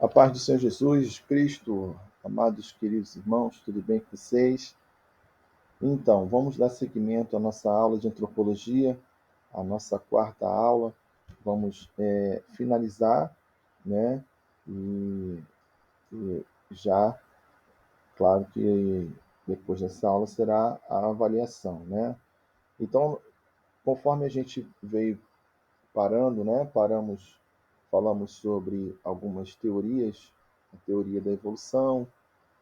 A paz do Senhor Jesus Cristo, amados queridos irmãos, tudo bem com vocês? Então, vamos dar seguimento à nossa aula de antropologia, a nossa quarta aula. Vamos finalizar, né? E, e já, claro que depois dessa aula será a avaliação, né? Então, conforme a gente veio parando, né? Falamos sobre algumas teorias, a teoria da evolução.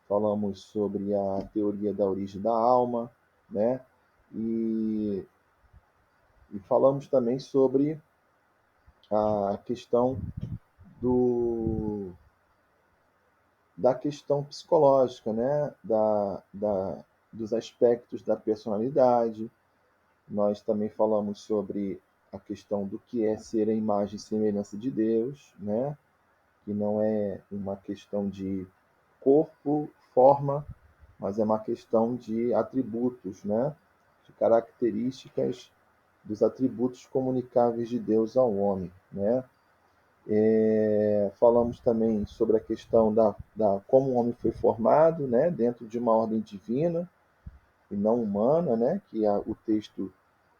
Falamos sobre a teoria da origem da alma, né? E, e falamos também sobre a questão do, da questão psicológica, né? Dos aspectos da personalidade. Nós também falamos sobre a questão do que é ser a imagem e semelhança de Deus, né? Que não é uma questão de corpo, forma, mas é uma questão de atributos, né? De características dos atributos comunicáveis de Deus ao homem, né? Falamos também sobre a questão da como o homem foi formado, né? Dentro de uma ordem divina e não humana, né? Que o texto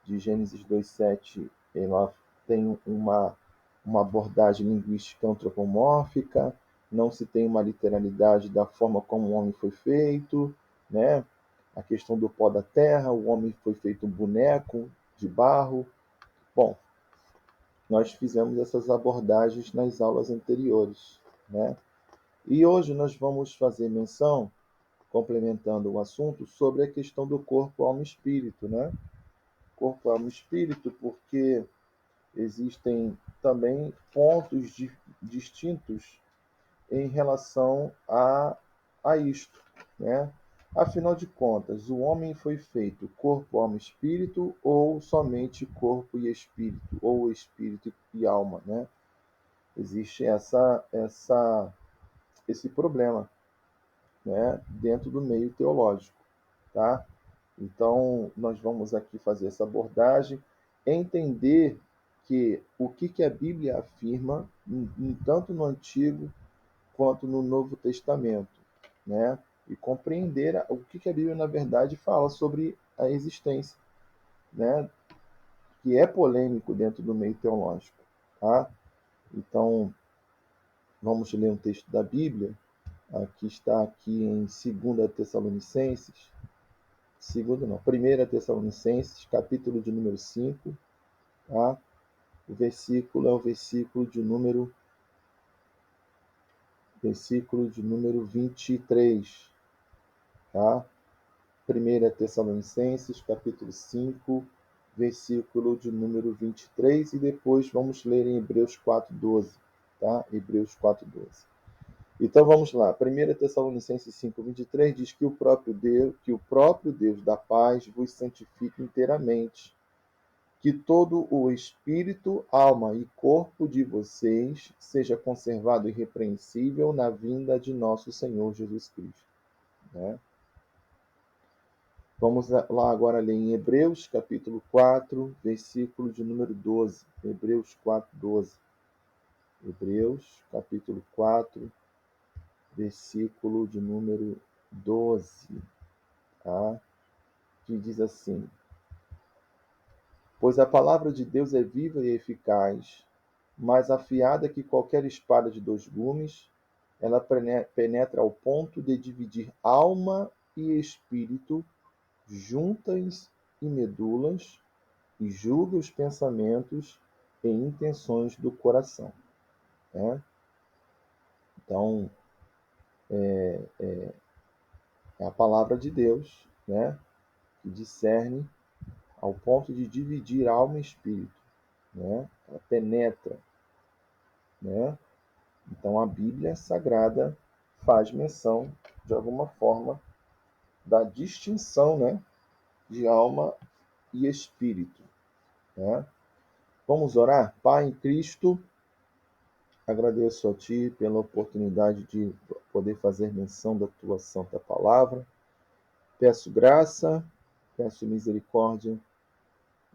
de Gênesis 2:7 ela tem uma abordagem linguística antropomórfica, não se tem uma literalidade da forma como o homem foi feito, né? A questão do pó da terra, o homem foi feito um boneco de barro. Bom, nós fizemos essas abordagens nas aulas anteriores, né? E hoje nós vamos fazer menção, complementando o assunto, sobre a questão do corpo, alma e espírito, né? Corpo, alma e espírito, porque existem também pontos distintos em relação a isto, né? Afinal de contas, o homem foi feito corpo, alma e espírito ou somente corpo e espírito, ou espírito e alma, né? Existe esse problema, né? Dentro do meio teológico, tá? Então, nós vamos aqui fazer essa abordagem, entender que a Bíblia afirma, tanto no Antigo quanto no Novo Testamento, né? E compreender o que a Bíblia, na verdade, fala sobre a existência, né? Que é polêmico dentro do meio teológico, tá? Então, vamos ler um texto da Bíblia, aqui está aqui em 2 Tessalonicenses, segundo não, 1 Tessalonicenses, capítulo de número 5, tá? O versículo é o versículo de número 23, tá? 1 Tessalonicenses, capítulo 5, versículo de número 23, e depois vamos ler em Hebreus 4:12, tá? Hebreus 4:12. Então vamos lá. 1 Tessalonicenses 5:23 diz que o próprio Deus da paz vos santifique inteiramente, que todo o espírito, alma e corpo de vocês seja conservado irrepreensível na vinda de nosso Senhor Jesus Cristo, né? Vamos lá agora ler em Hebreus, capítulo 4, versículo de número 12. Hebreus 4:12. Hebreus, capítulo 4, versículo de número 12, tá? Que diz assim: Pois a palavra de Deus é viva e eficaz, mais afiada que qualquer espada de dois gumes, ela penetra ao ponto de dividir alma e espírito, juntas e medulas, e julga os pensamentos e intenções do coração, né? Então, é a palavra de Deus, né, que discerne ao ponto de dividir alma e espírito, né? Ela penetra, né? Então, a Bíblia Sagrada faz menção, de alguma forma, da distinção, né, de alma e espírito, né? Vamos orar? Pai em Cristo, agradeço a Ti pela oportunidade de poder fazer menção da Tua santa palavra. Peço graça, peço misericórdia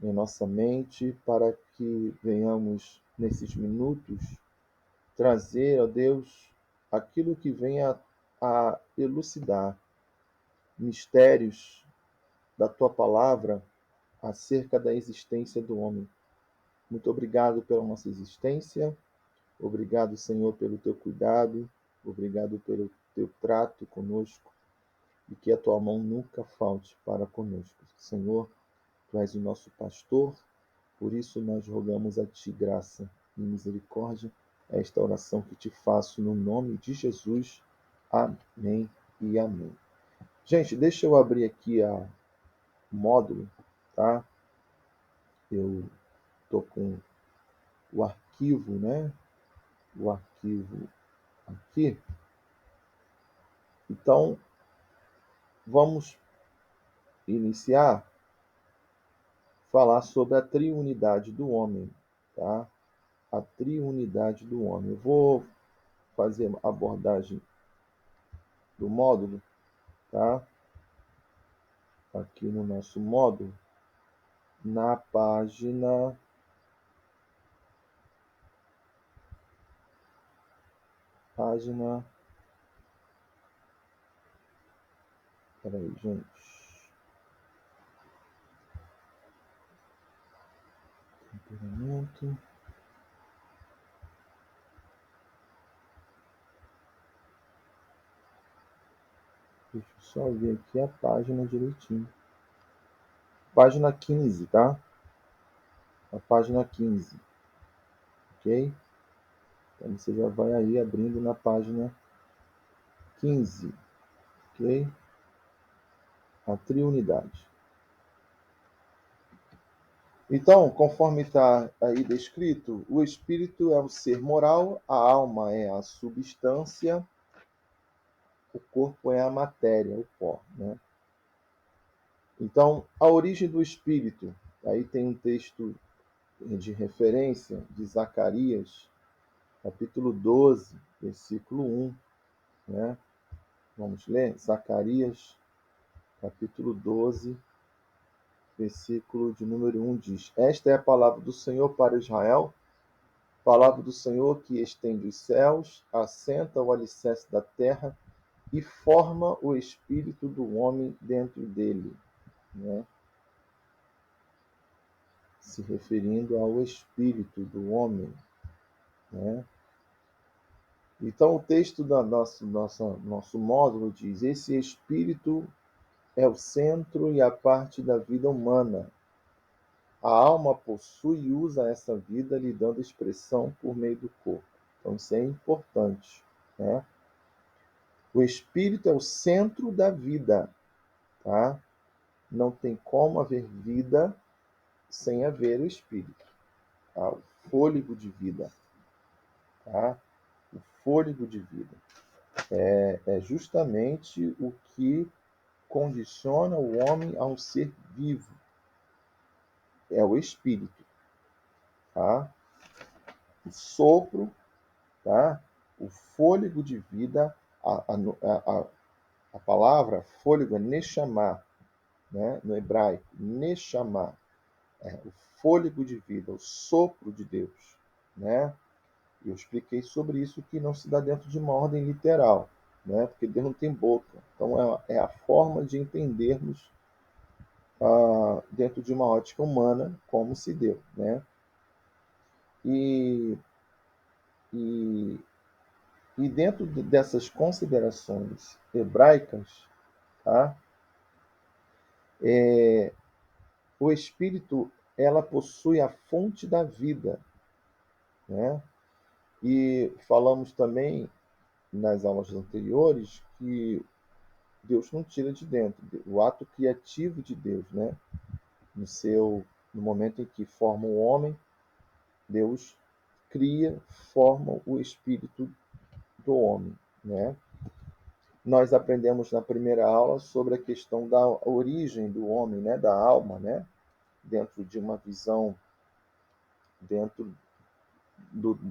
em nossa mente para que venhamos, nesses minutos, trazer, ó Deus, aquilo que vem a elucidar mistérios da tua palavra acerca da existência do homem. Muito obrigado pela nossa existência. Obrigado, Senhor, pelo teu cuidado. Obrigado pelo teu trato conosco. E que a tua mão nunca falte para conosco. Senhor, tu és o nosso pastor. Por isso nós rogamos a ti graça e misericórdia. É esta oração que te faço no nome de Jesus. Amém e amém. Gente, deixa eu abrir aqui o módulo, tá? Eu tô com o arquivo, né? O arquivo aqui. Então, vamos iniciar falar sobre a triunidade do homem, tá? A triunidade do homem. Eu vou fazer a abordagem do módulo, tá? Aqui no nosso módulo, na página. Peraí, gente. Temperamento. Deixa eu só ver aqui a página direitinho. Página 15, tá? A página 15. Ok? Então você já vai aí abrindo na página 15. Ok? A triunidade. Então, conforme está aí descrito, o espírito é o ser moral, a alma é a substância, o corpo é a matéria, o pó, né? Então, a origem do espírito, aí tem um texto de referência de Zacarias, capítulo 12, versículo 1, né? Vamos ler? Zacarias, capítulo 12, versículo de número 1 diz: Esta é a palavra do Senhor para Israel, palavra do Senhor que estende os céus, assenta o alicerce da terra e forma o espírito do homem dentro dele, né? Se referindo ao espírito do homem, né? Então o texto do nosso módulo diz: esse espírito é o centro e a parte da vida humana. A alma possui e usa essa vida, lhe dando expressão por meio do corpo. Então isso é importante, né? O espírito é o centro da vida, tá? Não tem como haver vida sem haver o espírito, tá? O fôlego de vida, tá? O fôlego de vida é justamente o que condiciona o homem a um ser vivo. É o espírito, tá? O sopro, tá? O fôlego de vida, a palavra fôlego é neshama, né? No hebraico, neshama, é o fôlego de vida, o sopro de Deus, né? Eu expliquei sobre isso que não se dá dentro de uma ordem literal, né? Porque Deus não tem boca. Então é a forma de entendermos dentro de uma ótica humana como se deu, né? E, e, e dentro dessas considerações hebraicas, tá? O espírito ela possui a fonte da vida, né? E falamos também nas aulas anteriores que Deus não tira de dentro, o ato criativo de Deus, né? No momento em que forma o homem, Deus cria, forma o espírito do homem, né? Nós aprendemos na primeira aula sobre a questão da origem do homem, né? Da alma, né? Dentro de uma visão, dentro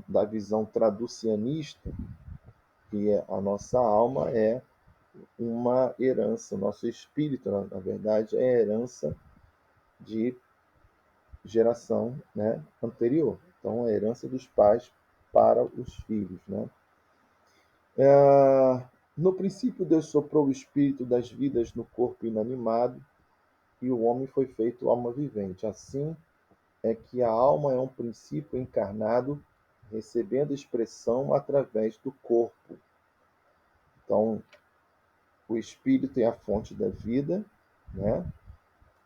da visão traducianista, que a nossa alma é uma herança, o nosso espírito, na verdade, é herança de geração, né, anterior. Então, a herança dos pais para os filhos, né? No princípio, Deus soprou o espírito das vidas no corpo inanimado e o homem foi feito alma vivente. Assim é que a alma é um princípio encarnado, recebendo expressão através do corpo. Então, o espírito é a fonte da vida, né?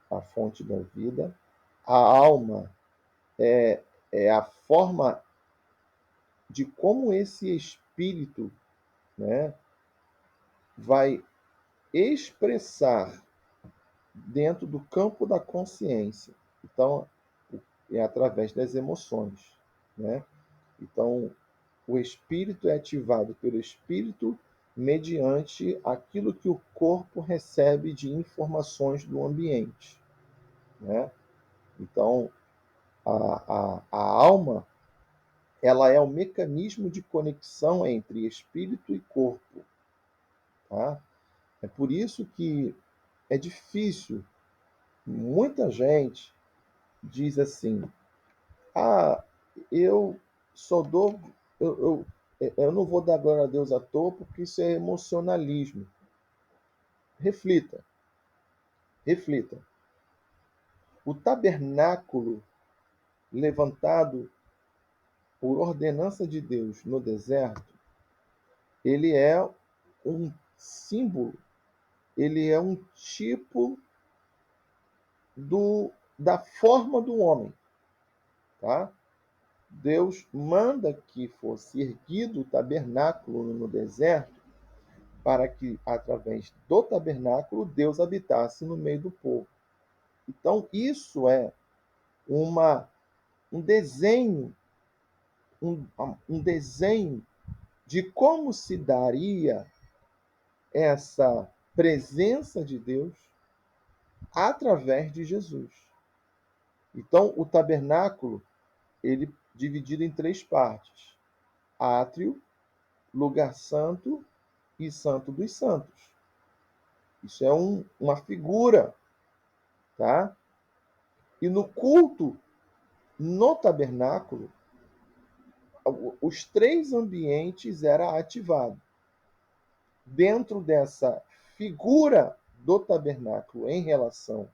A fonte da vida. A alma é a forma de como esse espírito, né, vai expressar dentro do campo da consciência. Então, é através das emoções, né? Então, o espírito é ativado pelo espírito mediante aquilo que o corpo recebe de informações do ambiente, né? Então, a alma, ela é o mecanismo de conexão entre espírito e corpo, tá? É por isso que é difícil. Muita gente diz assim: ah, eu só dou, eu não vou dar glória a Deus à toa porque isso é emocionalismo. Reflita, reflita. O tabernáculo levantado por ordenança de Deus no deserto, ele é um símbolo, ele é um tipo da forma do homem, tá? Deus manda que fosse erguido o tabernáculo no deserto para que, através do tabernáculo, Deus habitasse no meio do povo. Então, isso é uma, um desenho, um desenho de como se daria essa presença de Deus através de Jesus. Então, o tabernáculo, ele dividido em três partes: átrio, lugar santo e santo dos santos. Isso é uma figura, tá? E no culto, no tabernáculo, os três ambientes eram ativados. Dentro dessa figura do tabernáculo em relação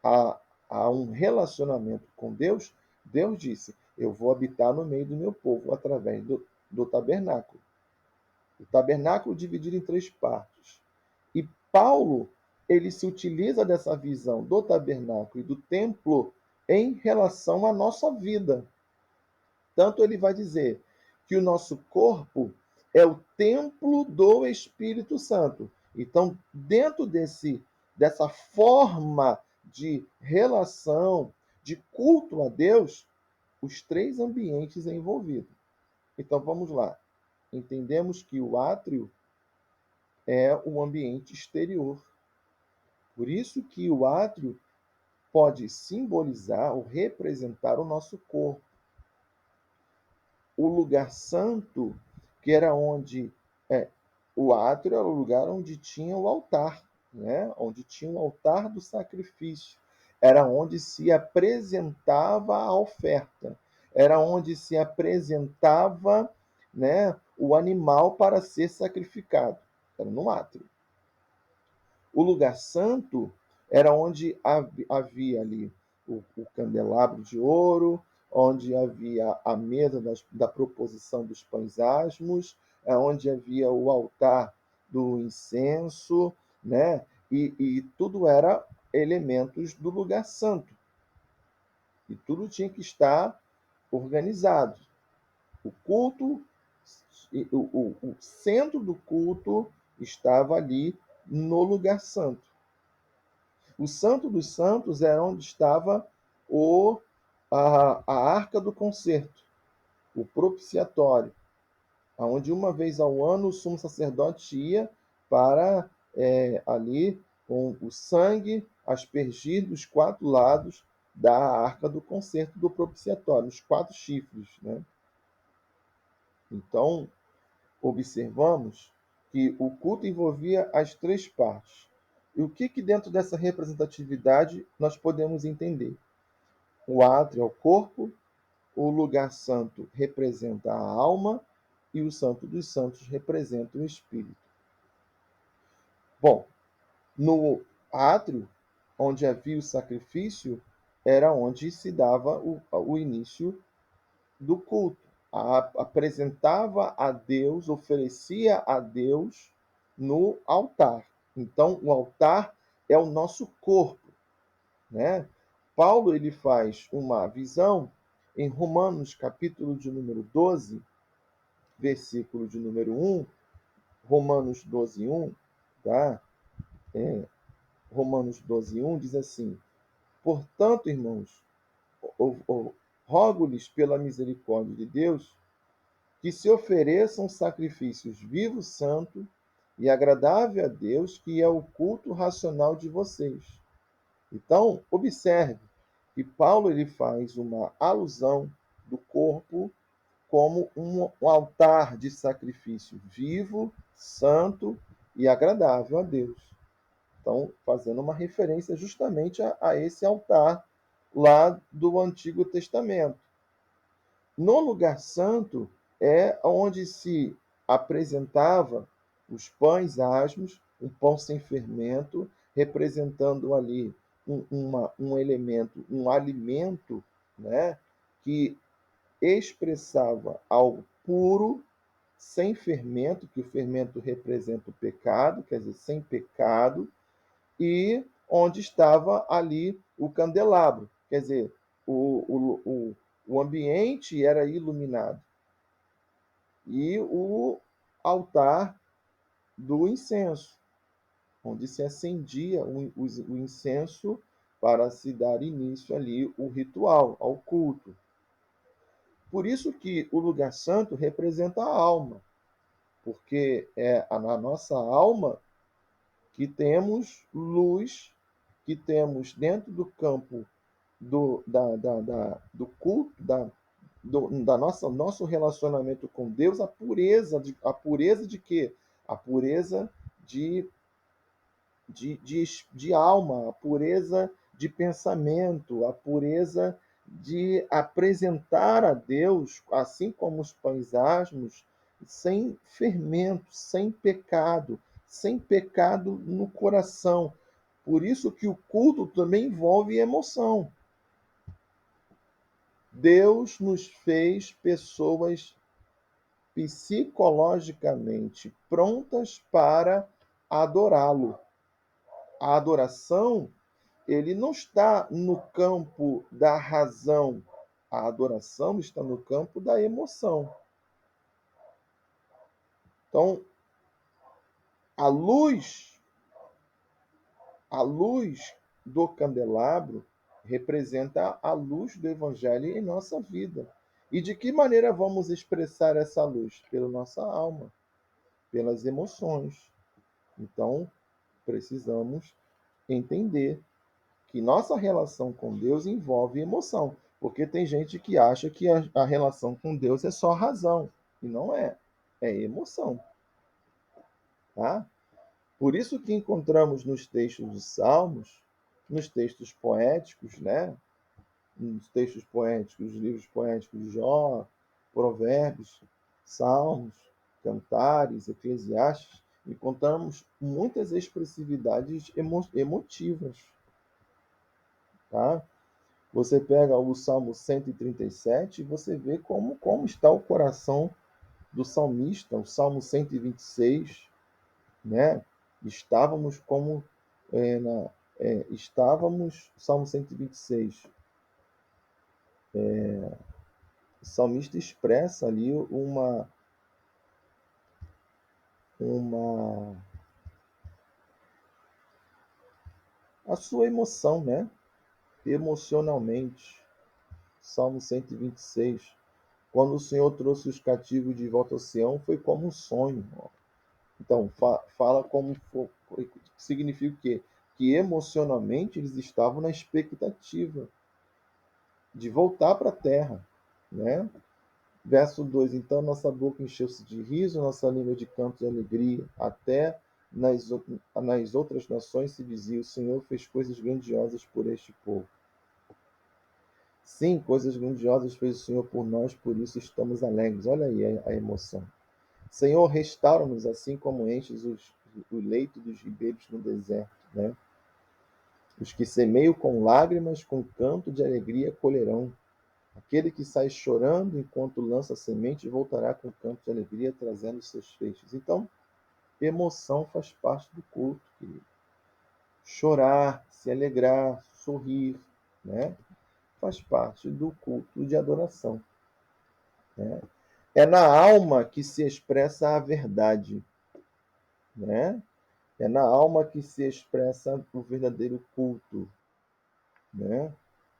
a, a um relacionamento com Deus, Deus disse: eu vou habitar no meio do meu povo através do tabernáculo. O tabernáculo dividido em três partes. E Paulo, ele se utiliza dessa visão do tabernáculo e do templo em relação à nossa vida. Tanto ele vai dizer que o nosso corpo é o templo do Espírito Santo. Então, dentro dessa forma de relação, de culto a Deus, os três ambientes envolvidos. Então, vamos lá. Entendemos que o átrio é o ambiente exterior. Por isso que o átrio pode simbolizar ou representar o nosso corpo. O lugar santo, que era onde o átrio era o lugar onde tinha o altar, né? Onde tinha o altar do sacrifício. Era onde se apresentava a oferta. Era onde se apresentava, né, o animal para ser sacrificado. Era no átrio. O lugar santo era onde havia ali o candelabro de ouro, onde havia a mesa da proposição dos pães asmos, onde havia o altar do incenso, né? E tudo era elementos do lugar santo. E tudo tinha que estar organizado. O culto, o centro do culto estava ali no lugar santo. O Santo dos Santos era onde estava a Arca do Concerto, o propiciatório, onde uma vez ao ano o sumo sacerdote ia para ali com o sangue aspergir dos quatro lados da Arca do Concerto do propiciatório, os quatro chifres, né? Então, observamos que o culto envolvia as três partes. E o que dentro dessa representatividade nós podemos entender? O átrio é o corpo, o lugar santo representa a alma e o Santo dos Santos representa o Espírito. Bom, no átrio, onde havia o sacrifício, era onde se dava o início do culto. Apresentava a Deus, oferecia a Deus no altar. Então, o altar é o nosso corpo, né? Paulo ele faz uma visão em Romanos, capítulo de número 12, versículo de número 1, Romanos 12, 1, tá? Romanos 12, 1 diz assim: portanto, irmãos, rogo-lhes pela misericórdia de Deus que se ofereçam sacrifícios vivos, santo e agradável a Deus, que é o culto racional de vocês. Então, observe que Paulo ele faz uma alusão do corpo como um altar de sacrifício vivo, santo e agradável a Deus. Então, fazendo uma referência justamente a esse altar lá do Antigo Testamento. No lugar santo é onde se apresentava os pães asmos, um pão sem fermento, representando ali um elemento, um alimento, né, que expressava algo puro, sem fermento, que o fermento representa o pecado, quer dizer, sem pecado, e onde estava ali o candelabro, quer dizer, o ambiente era iluminado. E o altar do incenso, onde se acendia o incenso para se dar início ali o ritual, ao culto. Por isso que o lugar santo representa a alma, porque é na nossa alma que temos luz, que temos dentro do campo do culto, da nosso relacionamento com Deus, a pureza de quê? A pureza de, de alma, a pureza de pensamento, a pureza de apresentar a Deus, assim como os pães asmos, sem fermento, sem pecado no coração. Por isso que o culto também envolve emoção. Deus nos fez pessoas psicologicamente prontas para adorá-lo. A adoração, ele não está no campo da razão. A adoração está no campo da emoção. Então, a luz, a luz do candelabro representa a luz do evangelho em nossa vida. E de que maneira vamos expressar essa luz? Pela nossa alma, pelas emoções. Então, precisamos entender que nossa relação com Deus envolve emoção. Porque tem gente que acha que a relação com Deus é só razão. E não é. É emoção. Tá? Por isso que encontramos nos textos dos Salmos, nos textos poéticos, né? Nos textos poéticos, livros poéticos de Jó, Provérbios, Salmos, Cantares, Eclesiastes, encontramos muitas expressividades emotivas. Tá? Você pega o Salmo 137 e você vê como está o coração do salmista, o Salmo 126, né? Estávamos como estávamos, Salmo 126, o salmista expressa ali uma a sua emoção, né? Emocionalmente. Salmo 126. Quando o Senhor trouxe os cativos de volta ao Sião, foi como um sonho. Então, fala como significa o quê? Que emocionalmente eles estavam na expectativa de voltar para a terra, né? Verso 2: então nossa boca encheu-se de riso, nossa língua de canto de alegria. Até nas outras nações se dizia: o Senhor fez coisas grandiosas por este povo. Sim, coisas grandiosas fez o Senhor por nós, por isso estamos alegres. Olha aí a emoção. Senhor, restaura-nos assim como enches o leito dos ribeiros no deserto, né? Os que semeiam com lágrimas, com canto de alegria colherão. Aquele que sai chorando enquanto lança a semente voltará com canto de alegria trazendo seus feixes. Então, emoção faz parte do culto, querido. Chorar, se alegrar, sorrir, né? Faz parte do culto de adoração, né? É na alma que se expressa a verdade, né? É na alma que se expressa o verdadeiro culto, né?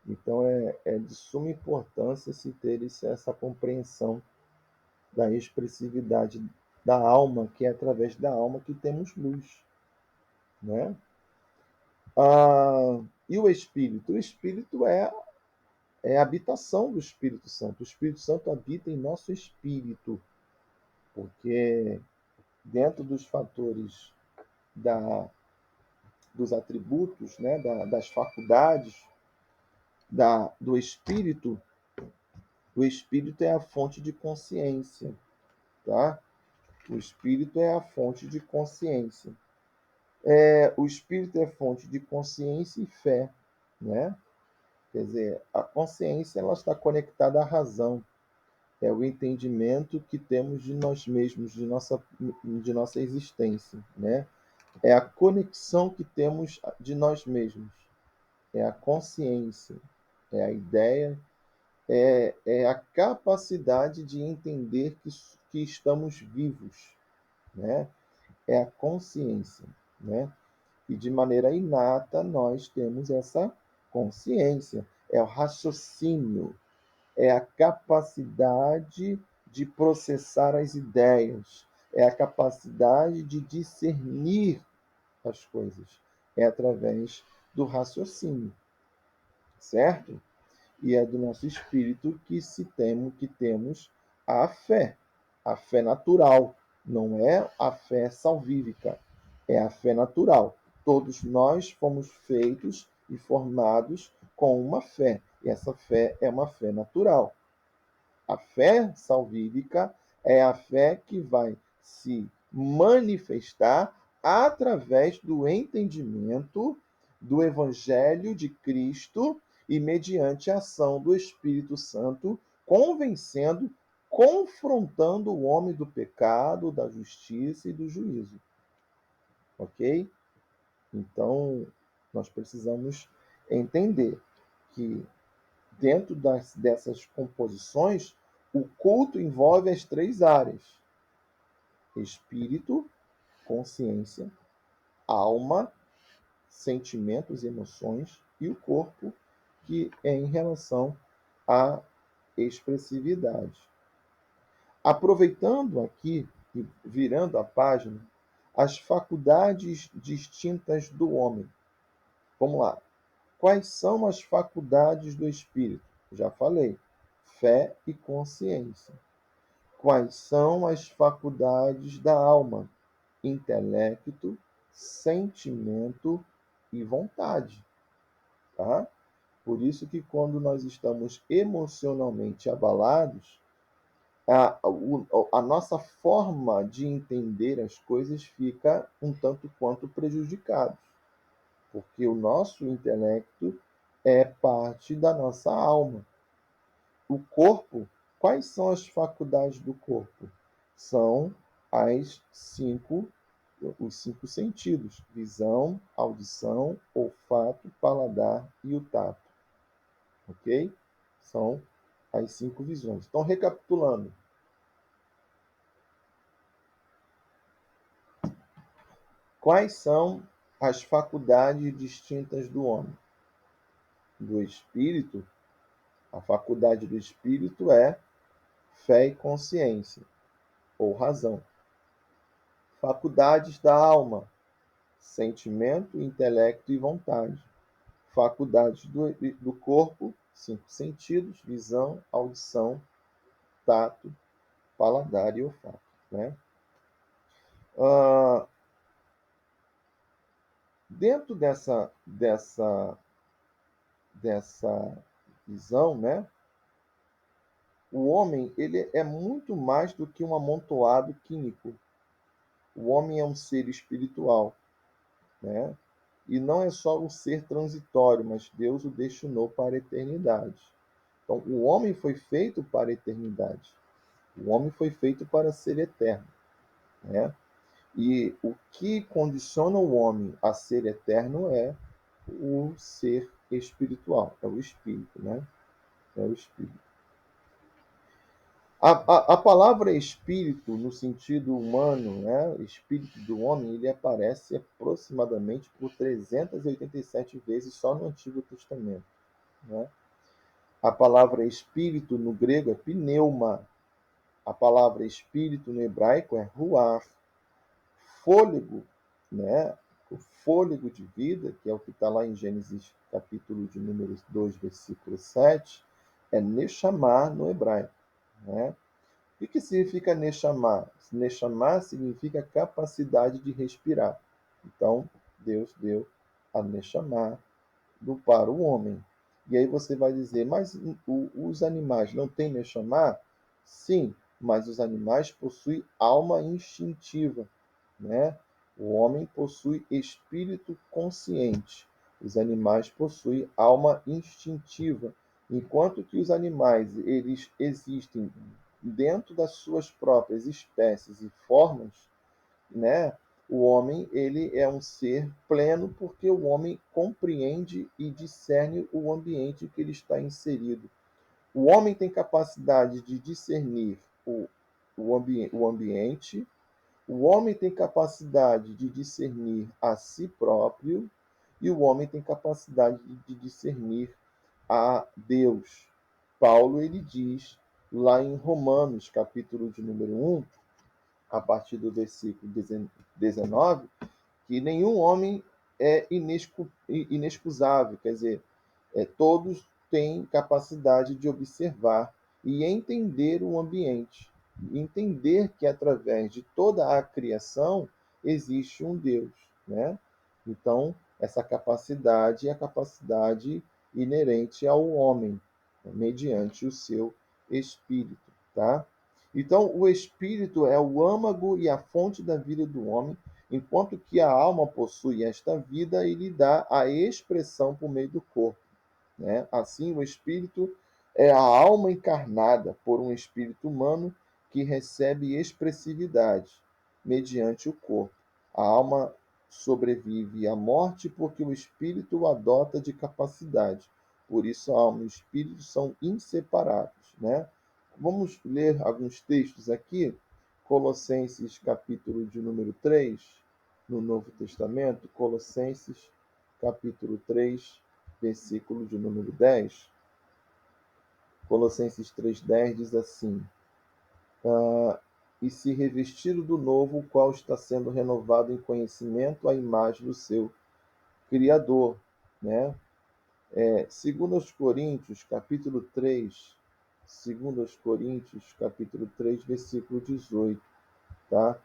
Então é de suma importância se ter essa compreensão da expressividade da alma, que é através da alma que temos luz, né? E o Espírito? O Espírito é a habitação do Espírito Santo. O Espírito Santo habita em nosso espírito, porque dentro dos fatores da, dos atributos, né, das faculdades do espírito, o espírito é a fonte de consciência, tá? O espírito é a fonte de consciência. O espírito é fonte de consciência e fé, né? Quer dizer, a consciência ela está conectada à razão, é o entendimento que temos de nós mesmos, de nossa existência, né? É a conexão que temos de nós mesmos, é a consciência, é a ideia, é a capacidade de entender que estamos vivos, né? É a consciência, né? E de maneira inata nós temos essa consciência, é o raciocínio, é a capacidade de processar as ideias, é a capacidade de discernir as coisas, é através do raciocínio, certo? E é do nosso espírito que temos a fé natural, não é a fé salvífica, é a fé natural. Todos nós fomos feitos e formados com uma fé, e essa fé é uma fé natural. A fé salvífica é a fé que vai se manifestar através do entendimento do Evangelho de Cristo e mediante a ação do Espírito Santo, convencendo, confrontando o homem do pecado, da justiça e do juízo. Ok? Então, nós precisamos entender que dentro dessas composições, o culto envolve as três áreas: espírito, consciência, alma, sentimentos e emoções, e o corpo, que é em relação à expressividade. Aproveitando aqui e virando a página, as faculdades distintas do homem. Vamos lá. Quais são as faculdades do espírito? Já falei. Fé e consciência. Quais são as faculdades da alma? Intelecto, sentimento e vontade. Tá? Por isso que quando nós estamos emocionalmente abalados, a nossa forma de entender as coisas fica um tanto quanto prejudicada, porque o nosso intelecto é parte da nossa alma. O corpo, quais são as faculdades do corpo? São as cinco, os cinco sentidos: visão, audição, olfato, paladar e o tato. Ok? São as cinco visões. Então, recapitulando, quais são as faculdades distintas do homem? Do espírito, a faculdade do espírito é fé e consciência, ou razão. Faculdades da alma: sentimento, intelecto e vontade. Faculdades do corpo: cinco sentidos: visão, audição, tato, paladar e olfato. Né? Ah, dentro dessa visão, né, O homem, ele é muito mais do que um amontoado químico. O homem é um ser espiritual, né? E não é só um ser transitório, mas Deus o destinou para a eternidade. Então, o homem foi feito para a eternidade. O homem foi feito para ser eterno, né? E o que condiciona o homem a ser eterno é o ser espiritual, é o espírito, né? É o espírito. A palavra espírito, no sentido humano, né? Espírito do homem, ele aparece aproximadamente por 387 vezes só no Antigo Testamento, né? A palavra espírito no grego é pneuma. A palavra espírito no hebraico é ruach. Fôlego, né? O fôlego de vida, que é o que está lá em Gênesis capítulo de número 2, versículo 7, é Neshama no hebraico, né? O que significa Neshama? Neshama significa capacidade de respirar. Então, Deus deu a Neshama para o homem. E aí você vai dizer, mas os animais não têm Neshama? Sim, mas os animais possuem alma instintiva, né? O homem possui espírito consciente. Os animais possuem alma instintiva. Enquanto que os animais, eles existem dentro das suas próprias espécies e formas, né? O homem, ele é um ser pleno porque o homem compreende e discerne o ambiente que ele está inserido. O homem tem capacidade de discernir o ambiente, o homem tem capacidade de discernir a si próprio e o homem tem capacidade de discernir a Deus. Paulo, ele diz lá em Romanos, capítulo de número 1, a partir do versículo 19, que nenhum homem é inexcusável, quer dizer, todos têm capacidade de observar e entender o ambiente, entender que através de toda a criação existe um Deus, né? Então, essa capacidade é a capacidade inerente ao homem, mediante o seu espírito, tá? Então, o espírito é o âmago e a fonte da vida do homem, enquanto que a alma possui esta vida e lhe dá a expressão por meio do corpo, né? Assim, o espírito é a alma encarnada por um espírito humano que recebe expressividade mediante o corpo. A alma sobrevive à morte porque o espírito o adota de capacidade. Por isso, a alma e o espírito são inseparáveis, né? Vamos ler alguns textos aqui. Colossenses, capítulo de número 3, no Novo Testamento. Colossenses, capítulo 3, versículo de número 10. Colossenses 3,10 diz assim: e se revestiram do novo, o qual está sendo renovado em conhecimento à imagem do seu Criador, né? Segundo aos Coríntios, capítulo 3, segundo aos Coríntios, capítulo 3, versículo 18, tá?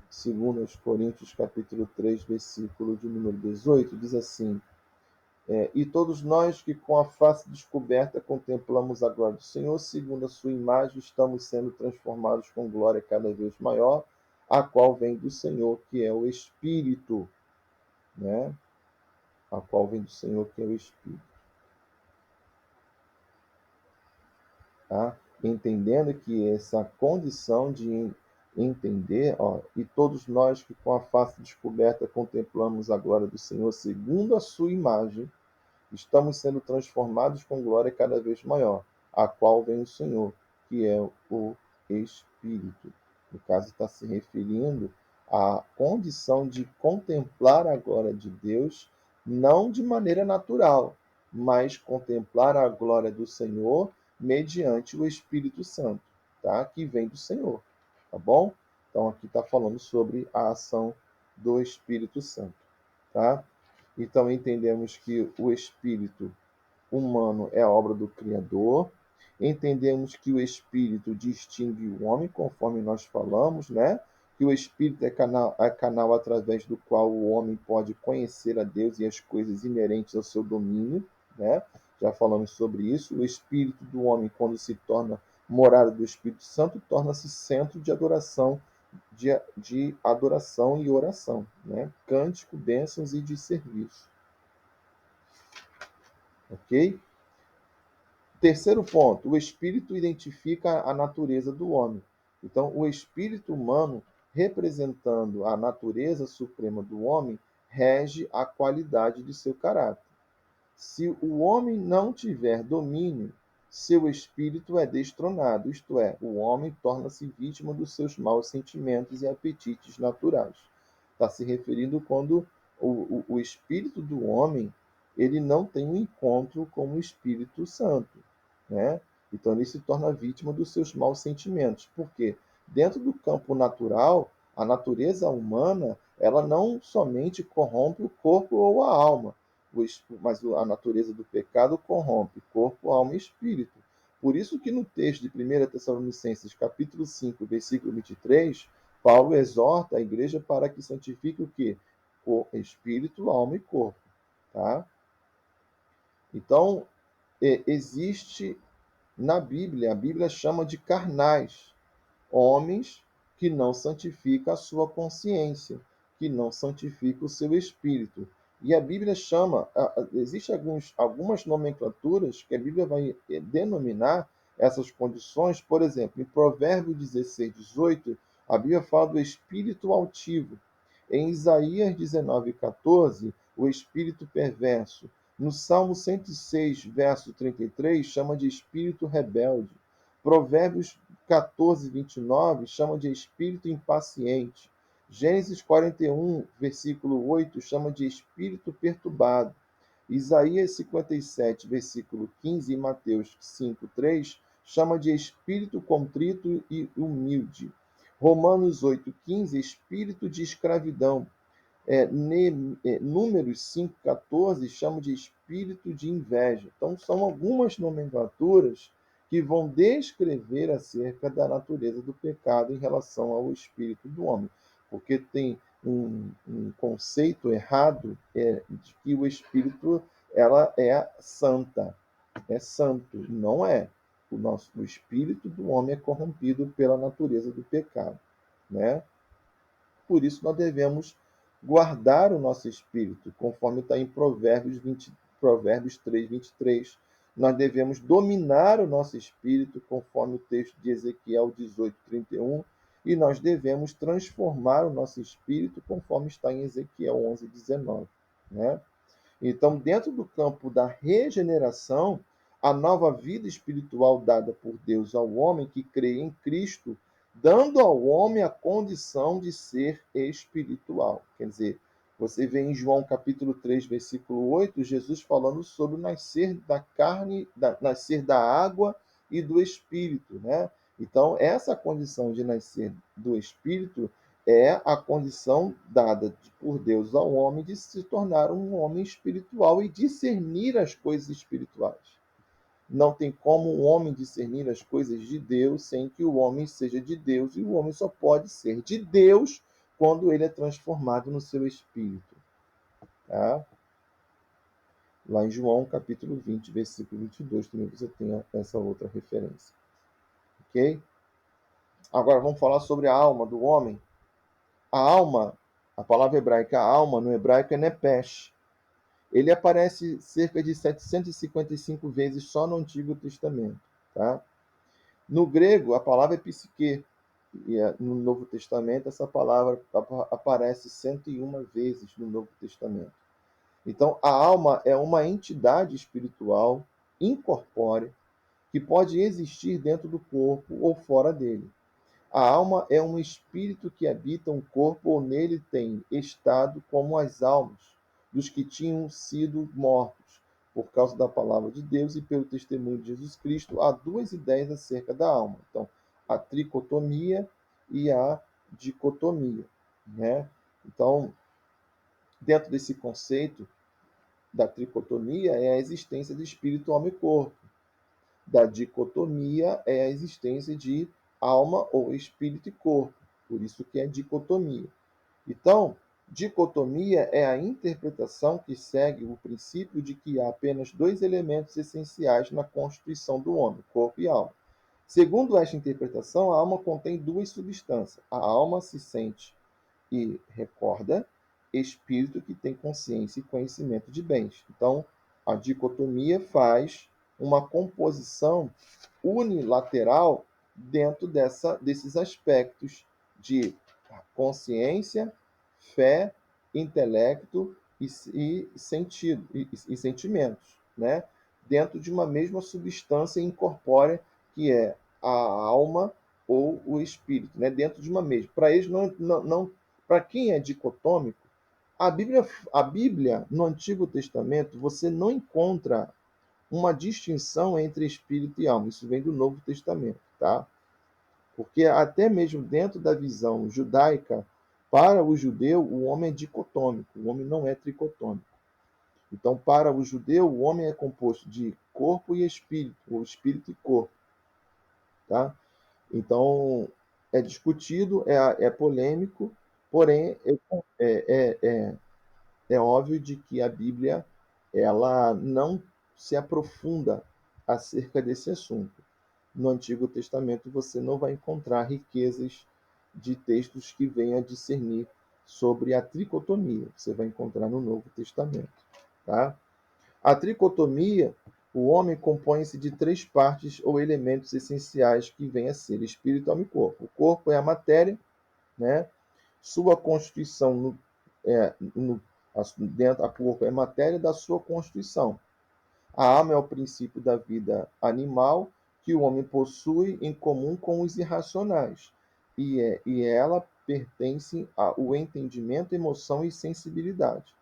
Segundo aos Coríntios, capítulo 3, versículo de número 18, diz assim: e todos nós que com a face descoberta contemplamos a glória do Senhor, segundo a sua imagem, estamos sendo transformados com glória cada vez maior, a qual vem do Senhor, que é o Espírito, né? A qual vem do Senhor, que é o Espírito, tá? Entendendo que essa condição de entender, ó, e todos nós que com a face descoberta contemplamos a glória do Senhor, segundo a sua imagem, estamos sendo transformados com glória cada vez maior, a qual vem o Senhor, que é o Espírito. No caso, está se referindo à condição de contemplar a glória de Deus, não de maneira natural, mas contemplar a glória do Senhor mediante o Espírito Santo, tá? Que vem do Senhor, tá bom? Então, aqui está falando sobre a ação do Espírito Santo, tá? Então entendemos que o espírito humano é a obra do Criador. Entendemos que o espírito distingue o homem, conforme nós falamos, né? Que o espírito é canal através do qual o homem pode conhecer a Deus e as coisas inerentes ao seu domínio, né? Já falamos sobre isso. O espírito do homem, quando se torna morada do Espírito Santo, torna-se centro de adoração e oração, né? Cântico, bênçãos e de serviço. Ok? Terceiro ponto, o Espírito identifica a natureza do homem. Então, o Espírito humano, representando a natureza suprema do homem, rege a qualidade de seu caráter. Se o homem não tiver domínio, seu espírito é destronado, isto é, o homem torna-se vítima dos seus maus sentimentos e apetites naturais. Está se referindo quando o espírito do homem ele não tem um encontro com o Espírito Santo, né? Então ele se torna vítima dos seus maus sentimentos. Por quê? Dentro do campo natural, a natureza humana ela não somente corrompe o corpo ou a alma, mas a natureza do pecado corrompe corpo, alma e espírito. Por isso que no texto de 1 Tessalonicenses, capítulo 5, versículo 23, Paulo exorta a igreja para que santifique o quê? O espírito, alma e corpo. Tá? Então, existe na Bíblia, a Bíblia chama de carnais, homens que não santificam a sua consciência, que não santificam o seu espírito. E a Bíblia chama, existem algumas nomenclaturas que a Bíblia vai denominar essas condições. Por exemplo, em Provérbios 16, 18, a Bíblia fala do espírito altivo. Em Isaías 19, 14, o espírito perverso. No Salmo 106, verso 33, chama de espírito rebelde. Provérbios 14, 29, chama de espírito impaciente. Gênesis 41, versículo 8, chama de espírito perturbado. Isaías 57, versículo 15 e Mateus 5, 3, chama de espírito contrito e humilde. Romanos 8, 15, espírito de escravidão. Números 5,14 chama de espírito de inveja. Então, são algumas nomenclaturas que vão descrever acerca da natureza do pecado em relação ao espírito do homem. Porque tem um conceito errado de que o espírito ela é santa, é santo. Não é. O espírito do homem é corrompido pela natureza do pecado, né? Por isso nós devemos guardar o nosso espírito, conforme está em Provérbios 3, 23. Nós devemos dominar o nosso espírito, conforme o texto de Ezequiel 18, 31. E nós devemos transformar o nosso espírito, conforme está em Ezequiel 11, 19. Né? Então, dentro do campo da regeneração, a nova vida espiritual dada por Deus ao homem que crê em Cristo, dando ao homem a condição de ser espiritual. Quer dizer, você vê em João capítulo 3, versículo 8, Jesus falando sobre o nascer da carne, nascer da água e do espírito, né? Então, essa condição de nascer do espírito é a condição dada por Deus ao homem de se tornar um homem espiritual e discernir as coisas espirituais. Não tem como o homem discernir as coisas de Deus sem que o homem seja de Deus, e o homem só pode ser de Deus quando ele é transformado no seu espírito. Tá? Lá em João, capítulo 20, versículo 22, também você tem essa outra referência. Ok? Agora vamos falar sobre a alma do homem. A alma, a palavra hebraica alma, no hebraico é nepesh. Ele aparece cerca de 755 vezes só no Antigo Testamento. Tá? No grego, a palavra é psique. E no Novo Testamento, essa palavra aparece 101 vezes no Novo Testamento. Então, a alma é uma entidade espiritual incorpórea que pode existir dentro do corpo ou fora dele. A alma é um espírito que habita um corpo ou nele tem estado como as almas dos que tinham sido mortos. Por causa da palavra de Deus e pelo testemunho de Jesus Cristo, há duas ideias acerca da alma. Então, a tricotomia e a dicotomia. Né? Então, dentro desse conceito da tricotomia é a existência de espírito, alma e corpo. Da dicotomia é a existência de alma ou espírito e corpo. Por isso que é dicotomia. Então, dicotomia é a interpretação que segue o princípio de que há apenas dois elementos essenciais na constituição do homem, corpo e alma. Segundo esta interpretação, a alma contém duas substâncias. A alma se sente e recorda, espírito que tem consciência e conhecimento de bens. Então, a dicotomia faz uma composição unilateral dentro desses aspectos de consciência, fé, intelecto e sentido e sentimentos, né? Dentro de uma mesma substância incorpórea que é a alma ou o espírito, né? Dentro de uma mesma. Para eles não para quem é dicotômico, a Bíblia no Antigo Testamento você não encontra uma distinção entre espírito e alma. Isso vem do Novo Testamento, tá? Porque até mesmo dentro da visão judaica, para o judeu, o homem é dicotômico, o homem não é tricotômico. Então, para o judeu, o homem é composto de corpo e espírito, ou espírito e corpo, tá? Então, é discutido, é polêmico, porém, é óbvio de que a Bíblia ela não se aprofunda acerca desse assunto. No Antigo Testamento você não vai encontrar riquezas de textos que venham a discernir sobre a tricotomia. Você vai encontrar no Novo Testamento, tá? A tricotomia, o homem compõe-se de três partes ou elementos essenciais que vêm a ser espírito, alma e corpo. O corpo é a matéria, né? Sua constituição dentro a corpo é matéria da sua constituição. A alma é o princípio da vida animal que o homem possui em comum com os irracionais, e ela pertence ao entendimento, emoção e sensibilidade.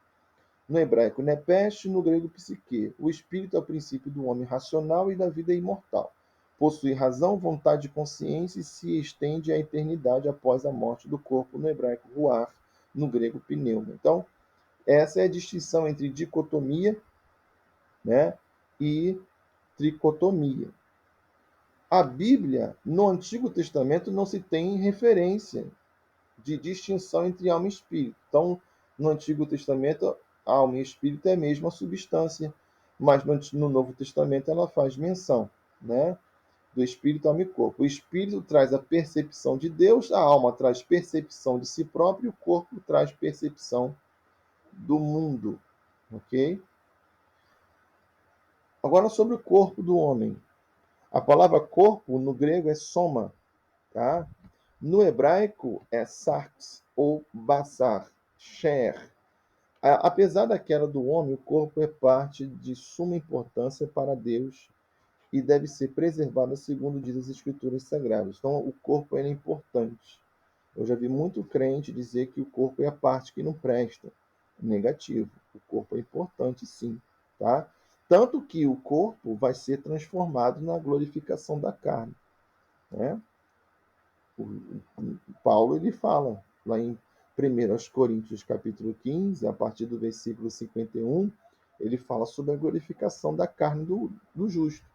No hebraico, nepes, no grego, psique. O espírito é o princípio do homem racional e da vida imortal. Possui razão, vontade e consciência e se estende à eternidade após a morte do corpo, no hebraico, ruach, no grego, pneuma. Então, essa é a distinção entre dicotomia, né, e tricotomia. A Bíblia, no Antigo Testamento, não se tem referência de distinção entre alma e espírito. Então, no Antigo Testamento, alma e espírito é a mesma substância, mas no Novo Testamento ela faz menção, né, do espírito, alma e corpo. O espírito traz a percepção de Deus, a alma traz percepção de si próprio, e o corpo traz percepção do mundo, ok? Agora sobre o corpo do homem. A palavra corpo no grego é soma, tá? No hebraico é sarx ou basar, sher. Apesar da queda do homem, o corpo é parte de suma importância para Deus e deve ser preservado segundo diz as Escrituras Sagradas. Então, o corpo é importante. Eu já vi muito crente dizer que o corpo é a parte que não presta. Negativo. O corpo é importante, sim, tá? Tanto que o corpo vai ser transformado na glorificação da carne, né? Paulo ele fala lá em 1 Coríntios capítulo 15, a partir do versículo 51, ele fala sobre a glorificação da carne do justo.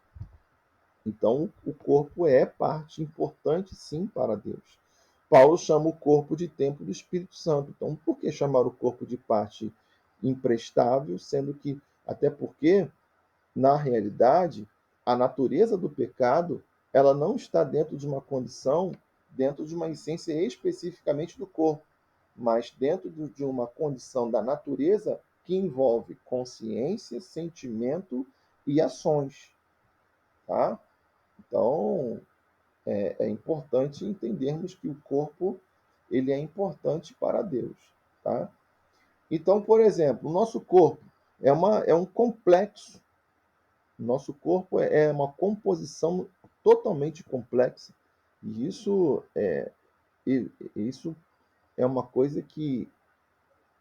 Então, o corpo é parte importante, sim, para Deus. Paulo chama o corpo de templo do Espírito Santo. Então, por que chamar o corpo de parte imprestável, sendo que, até porque, na realidade, a natureza do pecado, ela não está dentro de uma condição, dentro de uma essência especificamente do corpo, mas dentro de uma condição da natureza que envolve consciência, sentimento e ações, tá? Então, é importante entendermos que o corpo ele é importante para Deus, tá? Então, por exemplo, o nosso corpo é um complexo. O nosso corpo é uma composição totalmente complexa. E isso é uma coisa que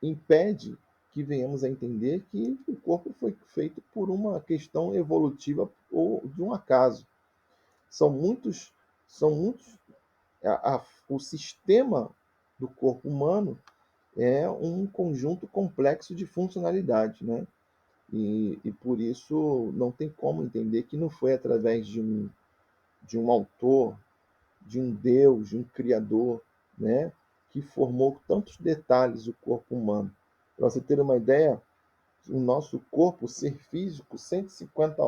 impede que venhamos a entender que o corpo foi feito por uma questão evolutiva ou de um acaso. São muitos, são muitos o sistema do corpo humano é um conjunto complexo de funcionalidade, né? E por isso não tem como entender que não foi através de um autor, de um Deus, de um Criador, né? Que formou tantos detalhes o corpo humano. Para você ter uma ideia, o nosso corpo, ser físico, 150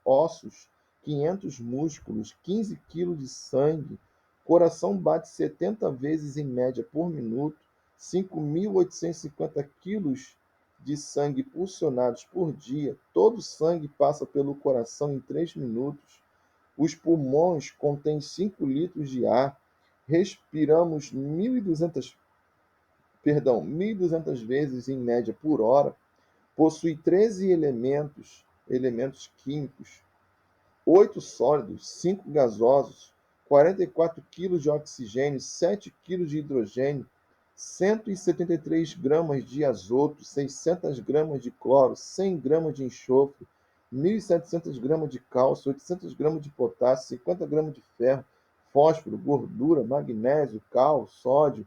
ossos 500 músculos, 15 quilos de sangue, coração bate 70 vezes em média por minuto, 5.850 quilos de sangue pulsionados por dia, todo o sangue passa pelo coração em 3 minutos, os pulmões contêm 5 litros de ar, respiramos 1.200 vezes em média por hora, possui 13 elementos químicos, 8 sólidos, 5 gasosos, 44 quilos de oxigênio, 7 quilos de hidrogênio, 173 gramas de azoto, 600 gramas de cloro, 100 gramas de enxofre, 1.700 gramas de cálcio, 800 gramas de potássio, 50 gramas de ferro, fósforo, gordura, magnésio, cal, sódio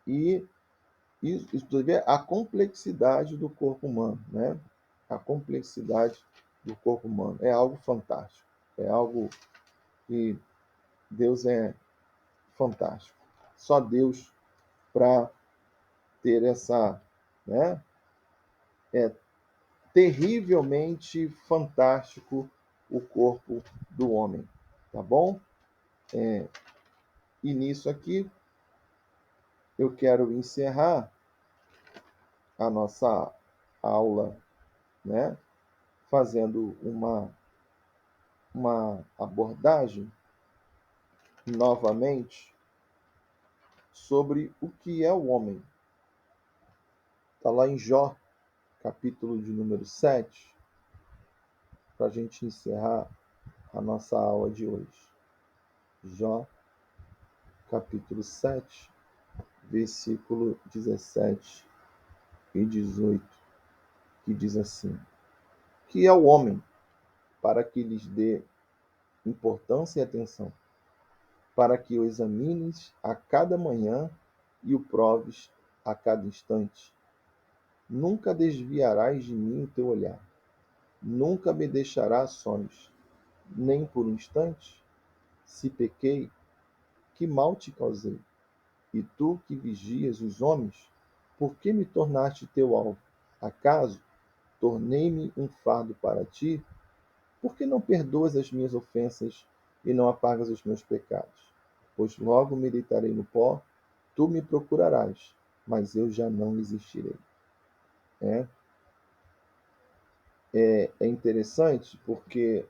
e isso vê a complexidade do corpo humano, né? A complexidade do corpo humano é algo fantástico, é algo que Deus é fantástico. Só Deus para ter essa, né? É terrivelmente fantástico o corpo do homem, tá bom? E nisso aqui eu quero encerrar a nossa aula, né? Fazendo uma abordagem novamente sobre o que é o homem. Está lá em Jó, capítulo de número 7, para a gente encerrar a nossa aula de hoje. Jó, capítulo 7, versículo 17 e 18, que diz assim: que é o homem para que lhes dê importância e atenção, para que o examines a cada manhã e o proves a cada instante. Nunca desviarás de mim o teu olhar, nunca me deixarás sós, nem por um instante. Se pequei, que mal te causei? E tu que vigias os homens, por que me tornaste teu alvo? Acaso tornei-me um fardo para ti? Por que não perdoas as minhas ofensas e não apagas os meus pecados? Pois logo me deitarei no pó, tu me procurarás, mas eu já não existirei. É, é interessante porque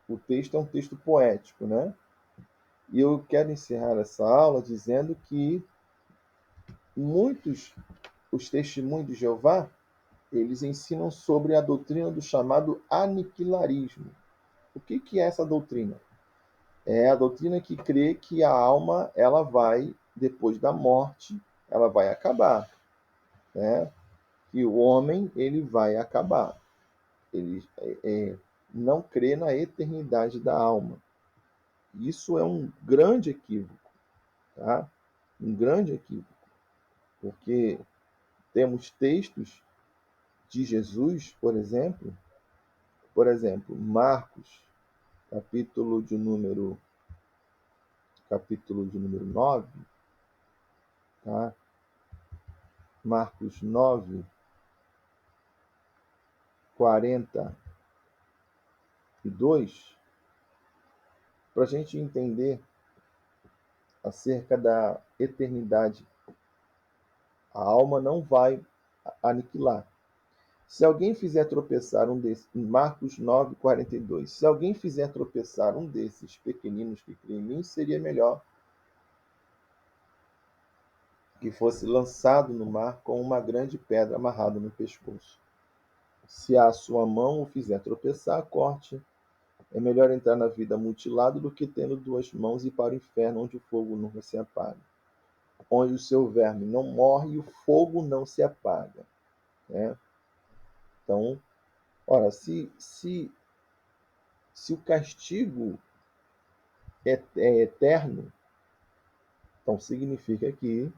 o texto é um texto poético, né? E eu quero encerrar essa aula dizendo que muitos, os testemunhos de Jeová, eles ensinam sobre a doutrina do chamado aniquilarismo. O que é essa doutrina? É a doutrina que crê que a alma, ela vai, depois da morte, ela vai acabar, né? Que o homem, ele vai acabar. Ele não crê na eternidade da alma. Isso é um grande equívoco, tá? Um grande equívoco, porque temos textos de Jesus, por exemplo, Marcos, capítulo de número 9, tá? Marcos 9, 42, para a gente entender acerca da eternidade. A alma não vai aniquilar. Se alguém fizer tropeçar um desses, Marcos 9, 42, se alguém fizer tropeçar um desses pequeninos que creem em mim, seria melhor que fosse lançado no mar com uma grande pedra amarrada no pescoço. Se a sua mão o fizer tropeçar, corte. É melhor entrar na vida mutilado do que tendo duas mãos e ir para o inferno, onde o fogo nunca se apaga. Onde o seu verme não morre e o fogo não se apaga. Né? Então, ora, se o castigo é eterno, então significa que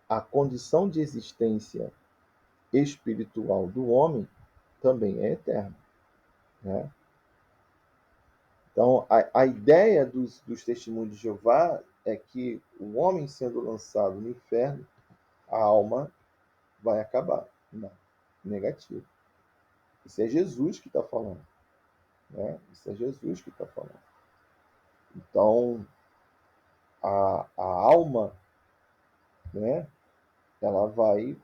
a condição de existência espiritual do homem também é eterna. Né? Então, a ideia dos testemunhos de Jeová é que o homem sendo lançado no inferno, a alma vai acabar. Não, negativo. Isso é Jesus que está falando. né? Isso é Jesus que está falando. Então, a alma, né, ela vai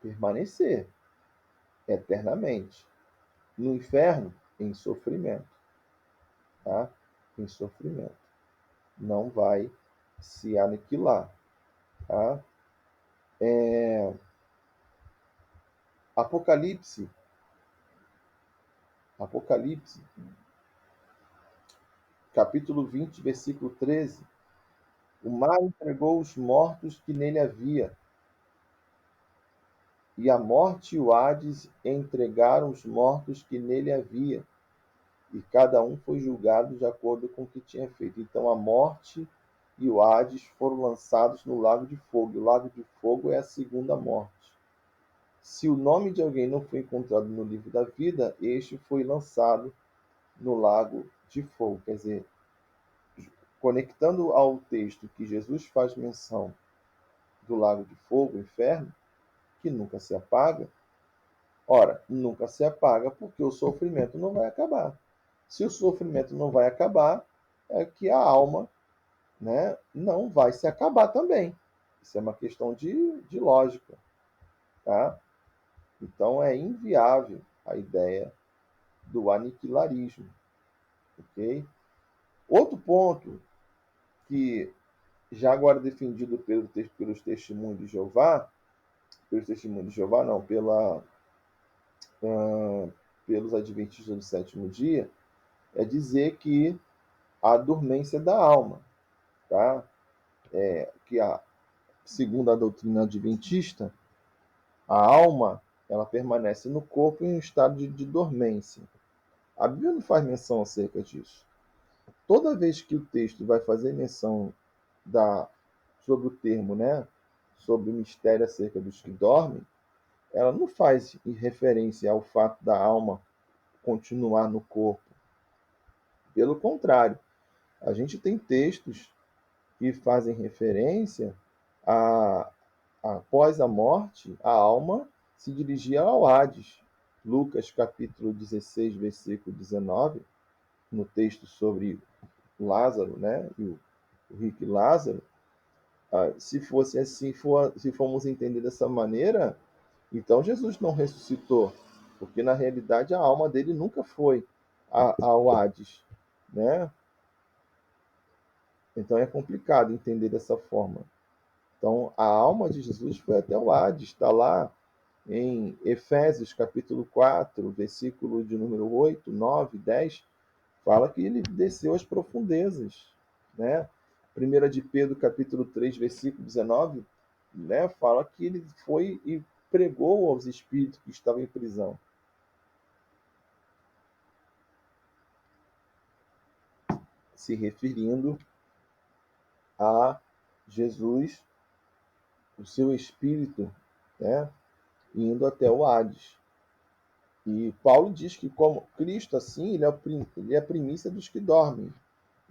permanecer eternamente no inferno, em sofrimento, tá? Em sofrimento. Não vai se aniquilar, tá? Apocalipse, Apocalipse, capítulo 20, versículo 13. O mar entregou os mortos que nele havia, e a morte e o Hades entregaram os mortos que nele havia, e cada um foi julgado de acordo com o que tinha feito. Então a morte e o Hades foram lançados no lago de fogo. O lago de fogo é a segunda morte. Se o nome de alguém não foi encontrado no livro da vida, este foi lançado no lago de fogo. Quer dizer, conectando ao texto que Jesus faz menção do lago de fogo, o inferno, que nunca se apaga, ora, nunca se apaga porque o sofrimento não vai acabar. Se o sofrimento não vai acabar, é que a alma, né, não vai se acabar também. Isso é uma questão de lógica. Tá? Então é inviável a ideia do aniquilarismo. Okay? Outro ponto que já agora defendido pelos testemunhos de Jeová, pelos testemunhos de Jeová não, pelos adventistas do sétimo dia, é dizer que a dormência da alma, tá? Que segundo a doutrina adventista, a alma ela permanece no corpo em um estado de dormência. A Bíblia não faz menção acerca disso. Toda vez que o texto vai fazer menção sobre o termo, né, sobre o mistério acerca dos que dormem, ela não faz referência ao fato da alma continuar no corpo. Pelo contrário, a gente tem textos que fazem referência a após a morte, a alma se dirigia ao Hades. Lucas capítulo 16, versículo 19, no texto sobre Lázaro, né, e o rico Lázaro, se fosse assim, se formos entender dessa maneira, então Jesus não ressuscitou, porque na realidade a alma dele nunca foi ao Hades, né? Então é complicado entender dessa forma. Então a alma de Jesus foi até o Hades, está lá em Efésios capítulo 4, versículo de número 8, 9, 10, fala que ele desceu às profundezas, né? 1 de Pedro capítulo 3, versículo 19, né, fala que ele foi e pregou aos espíritos que estavam em prisão. Se referindo a Jesus, o seu espírito, né, indo até o Hades. E Paulo diz que como Cristo, assim, ele é a primícia dos que dormem.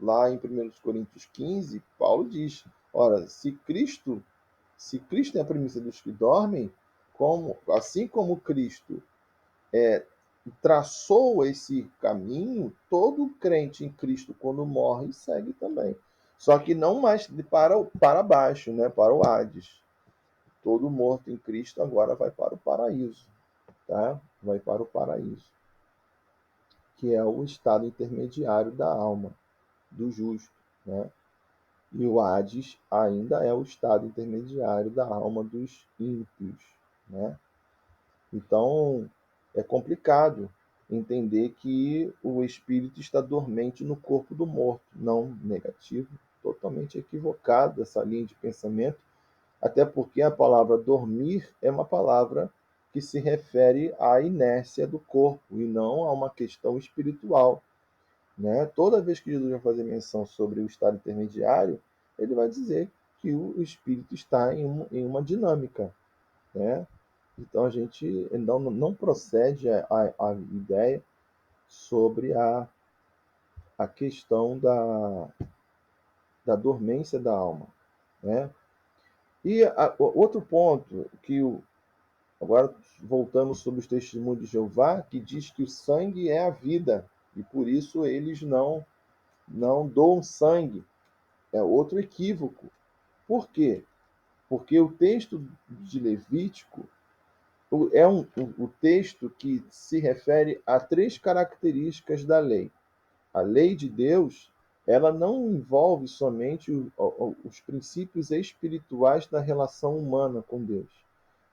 Lá em 1 Coríntios 15, Paulo diz, ora, se Cristo é a primícia dos que dormem, assim como Cristo traçou esse caminho, todo crente em Cristo, quando morre, segue também. Só que não mais para baixo, né? Para o Hades. Todo morto em Cristo agora vai para o paraíso. Tá? Vai para o paraíso, que é o estado intermediário da alma, do justo. Né? E o Hades ainda é o estado intermediário da alma dos ímpios. Né? Então, é complicado entender que o espírito está dormente no corpo do morto. Não, negativo, totalmente equivocado essa linha de pensamento, até porque a palavra dormir é uma palavra que se refere à inércia do corpo e não a uma questão espiritual. Né? Toda vez que Jesus vai fazer menção sobre o estado intermediário, ele vai dizer que o espírito está em uma dinâmica. Né? Então a gente não procede a ideia sobre a questão da dormência da alma. Né? E outro ponto agora voltamos sobre os testemunhos de Jeová, que diz que o sangue é a vida. e por isso eles não doam sangue. É outro equívoco. Por quê? Porque o texto de Levítico o texto que se refere a três características da lei. A lei de Deus, ela não envolve somente os princípios espirituais da relação humana com Deus,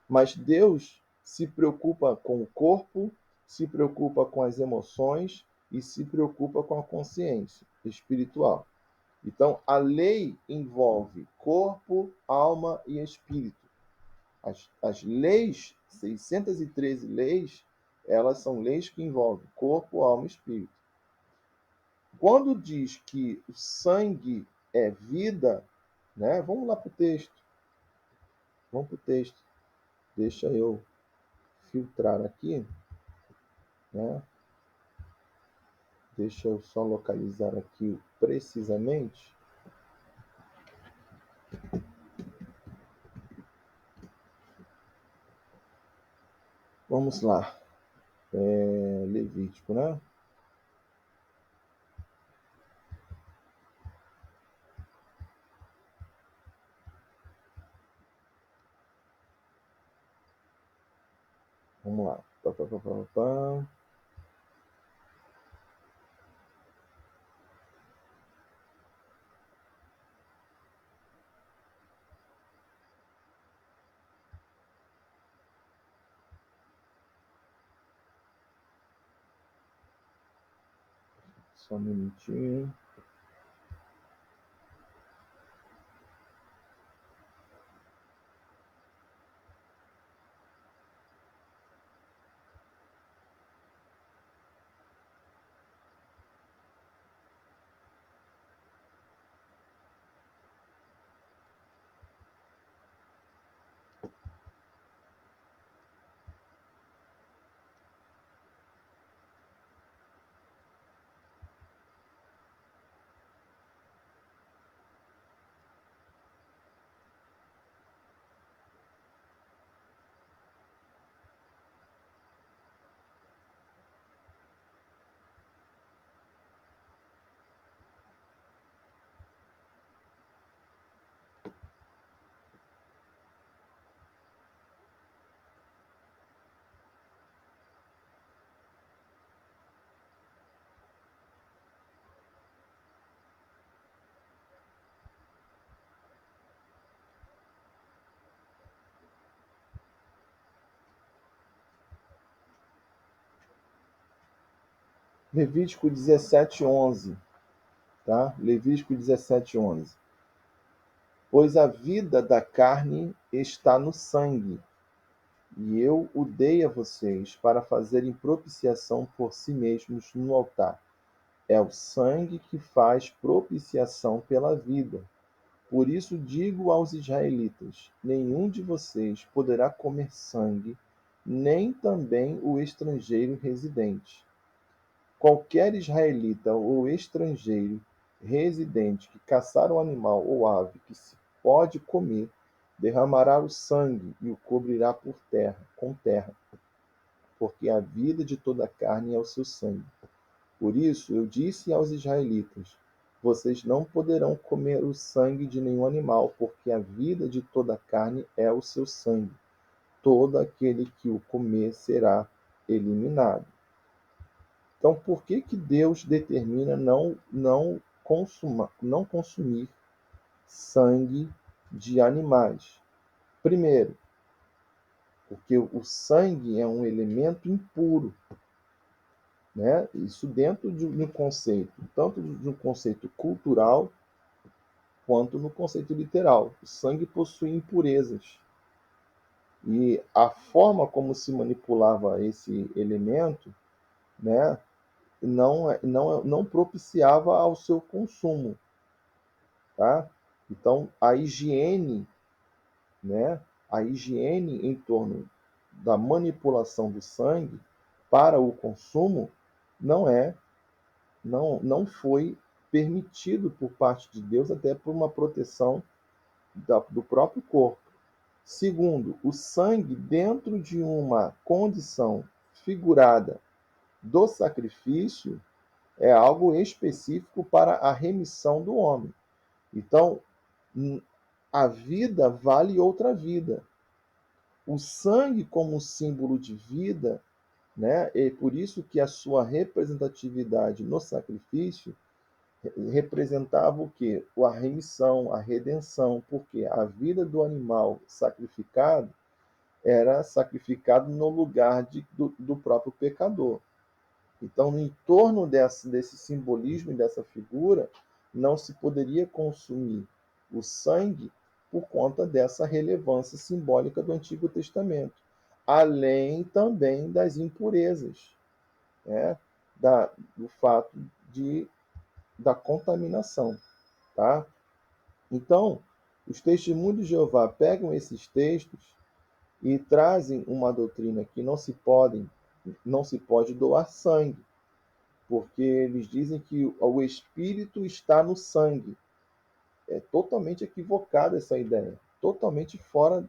mas Deus se preocupa com o corpo, se preocupa com as emoções e se preocupa com a consciência espiritual. Então, a lei envolve corpo, alma e espírito. As leis, 613 leis, elas são leis que envolvem corpo, alma e espírito. Quando diz que o sangue é vida, né? Vamos lá para o texto. Vamos para o texto. Deixa eu filtrar aqui, né? Deixa eu só localizar aqui precisamente. Vamos lá. Levítico, né? Vamos lá. Pá, pá, pá, pá, pá. Só um minutinho. Levítico 17:11, tá? Levítico 17:11. Pois a vida da carne está no sangue, e eu o dei a vocês para fazerem propiciação por si mesmos no altar. É o sangue que faz propiciação pela vida. Por isso digo aos israelitas: nenhum de vocês poderá comer sangue, nem também o estrangeiro residente. Qualquer israelita ou estrangeiro residente que caçar um animal ou ave que se pode comer, derramará o sangue e o cobrirá com terra, porque a vida de toda a carne é o seu sangue. Por isso eu disse aos israelitas: vocês não poderão comer o sangue de nenhum animal, porque a vida de toda a carne é o seu sangue. Todo aquele que o comer será eliminado. Então, por que que Deus determina não consumir sangue de animais? Primeiro, porque o sangue é um elemento impuro, né? Isso dentro de um conceito, tanto de um conceito cultural quanto no conceito literal. O sangue possui impurezas. E a forma como se manipulava esse elemento, né, não propiciava ao seu consumo, tá? Então, né, a higiene em torno da manipulação do sangue para o consumo não é, não foi permitido por parte de Deus, até por uma proteção do próprio corpo. Segundo, o sangue dentro de uma condição figurada do sacrifício, é algo específico para a remissão do homem. Então, a vida vale outra vida. O sangue como símbolo de vida, né? E por isso que a sua representatividade no sacrifício representava o quê? A remissão, a redenção, porque a vida do animal sacrificado era sacrificado no lugar do próprio pecador. Então, em torno desse simbolismo e dessa figura, não se poderia consumir o sangue por conta dessa relevância simbólica do Antigo Testamento, além também das impurezas, né? Do fato da contaminação. Tá? Então, os testemunhos de Jeová pegam esses textos e trazem uma doutrina que não se pode doar sangue, porque eles dizem que o espírito está no sangue. É totalmente equivocada essa ideia, totalmente fora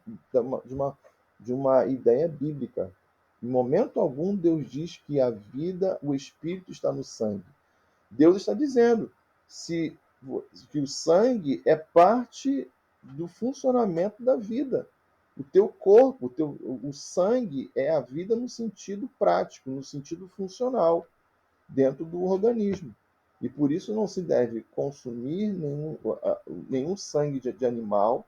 de uma ideia bíblica. Em momento algum, Deus diz que a vida, o espírito está no sangue. Deus está dizendo se, que o sangue é parte do funcionamento da vida. O teu corpo, o sangue é a vida no sentido prático, no sentido funcional dentro do organismo. E por isso não se deve consumir nenhum sangue de animal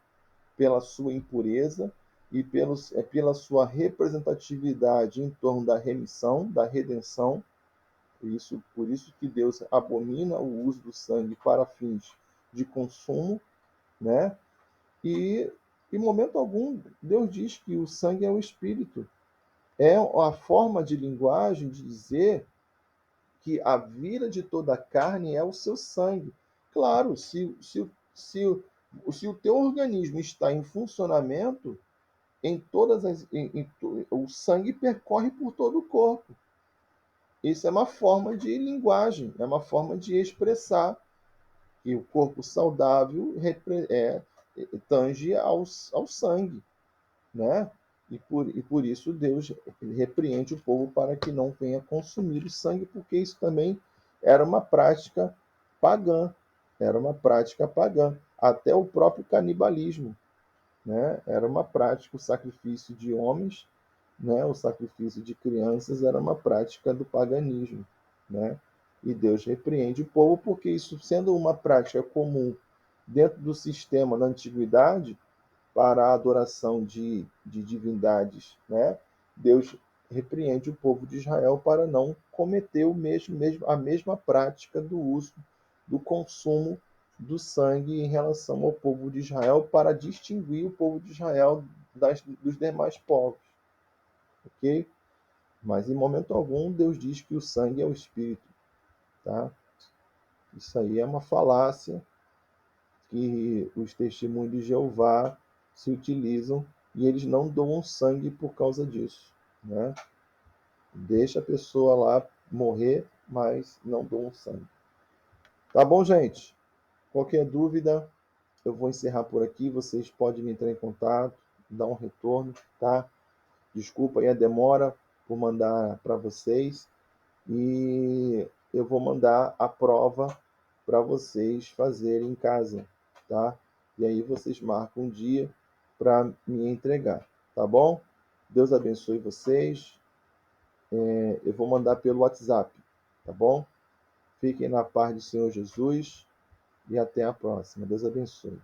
pela sua impureza e pela sua representatividade em torno da remissão, da redenção. Por isso que Deus abomina o uso do sangue para fins de consumo, né? E em momento algum Deus diz que o sangue é o espírito. É a forma de linguagem de dizer que a vida de toda a carne é o seu sangue. Claro, se o teu organismo está em funcionamento, o sangue percorre por todo o corpo. Isso é uma forma de linguagem, é uma forma de expressar que o corpo saudável tange ao sangue, né? E por isso Deus repreende o povo para que não venha consumir o sangue, porque isso também era uma prática pagã, era uma prática pagã. Até o próprio canibalismo, né? Era uma prática, o sacrifício de homens, né? O sacrifício de crianças era uma prática do paganismo, né? E Deus repreende o povo porque isso, sendo uma prática comum dentro do sistema da antiguidade, para a adoração de divindades, né? Deus repreende o povo de Israel para não cometer a mesma prática do uso, do consumo do sangue em relação ao povo de Israel, para distinguir o povo de Israel dos demais povos, ok? Mas em momento algum Deus diz que o sangue é o espírito, tá? Isso aí é uma falácia que os testemunhos de Jeová se utilizam e eles não doam sangue por causa disso, né? Deixa a pessoa lá morrer, mas não doam sangue. Tá bom, gente? Qualquer dúvida, eu vou encerrar por aqui. Vocês podem me entrar em contato, dar um retorno, tá? Desculpa aí a demora por mandar para vocês e eu vou mandar a prova para vocês fazerem em casa, tá? E aí vocês marcam um dia para me entregar, tá bom? Deus abençoe vocês. Eu vou mandar pelo WhatsApp, tá bom? Fiquem na paz do Senhor Jesus e até a próxima. Deus abençoe.